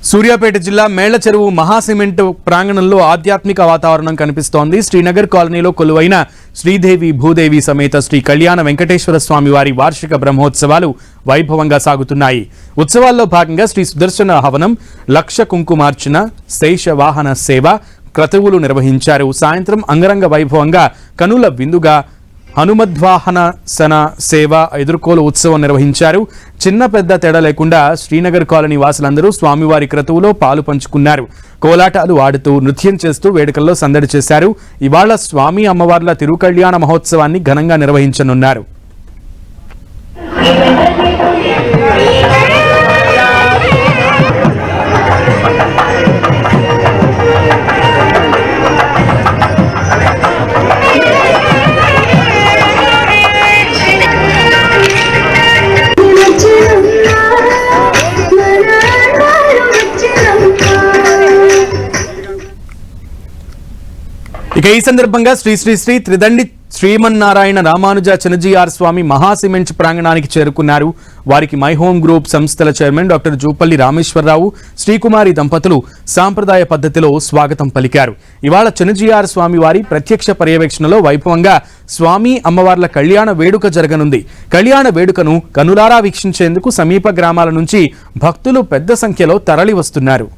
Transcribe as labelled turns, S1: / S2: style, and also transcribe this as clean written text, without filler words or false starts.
S1: సూర్యాపేట జిల్లా మేళ్ల చెరువు మహాసిమెంట్ ప్రాంగణంలో ఆధ్యాత్మిక వాతావరణం కనిపిస్తోంది. శ్రీనగర్ కాలనీలో కొలువైన శ్రీదేవి భూదేవి సమేత శ్రీ కళ్యాణ వెంకటేశ్వర స్వామి వారి వార్షిక బ్రహ్మోత్సవాలు వైభవంగా సాగుతున్నాయి. ఉత్సవాల్లో భాగంగా శ్రీ సుదర్శన హవనం, లక్ష కుంకుమార్చన, శేష వాహన సేవ, క్రతువులు నిర్వహించారు. సాయంత్రం అంగరంగ వైభవంగా కనుల విందుగా హనుమద్వాహన సన సేవ, ఎదుర్కోలు ఉత్సవం నిర్వహించారు. చిన్న పెద్ద తేడా లేకుండా శ్రీనగర్ కాలనీ వాసులందరూ స్వామివారి క్రతువులో పాలు పంచుకున్నారు. కోలాటాలు ఆడుతూ నృత్యం చేస్తూ వేడుకల్లో సందడి చేశారు. ఇవాళ స్వామి అమ్మవార్ల తిరుకళ్యాణ మహోత్సవాన్ని ఘనంగా నిర్వహించనున్నారు. ఇక ఈ సందర్భంగా శ్రీ శ్రీ శ్రీ త్రిదండి శ్రీమన్నారాయణ రామానుజ చినజీఆర్ స్వామి మహాసిమెంట్ ప్రాంగణానికి చేరుకున్నారు. వారికి మై హోమ్ గ్రూప్ సంస్థల చైర్మన్ డాక్టర్ జూపల్లి రామేశ్వరరావు, శ్రీకుమారి దంపతులు సాంప్రదాయ పద్ధతిలో స్వాగతం పలికారు. ఇవాళ చినజీఆర్ స్వామి వారి ప్రత్యక్ష పర్యవేక్షణలో వైభవంగా స్వామి అమ్మవార్ల కళ్యాణ వేడుక జరగనుంది. కళ్యాణ వేడుకను కనులారా వీక్షించేందుకు సమీప గ్రామాల నుంచి భక్తులు పెద్ద సంఖ్యలో తరలి వస్తున్నారు.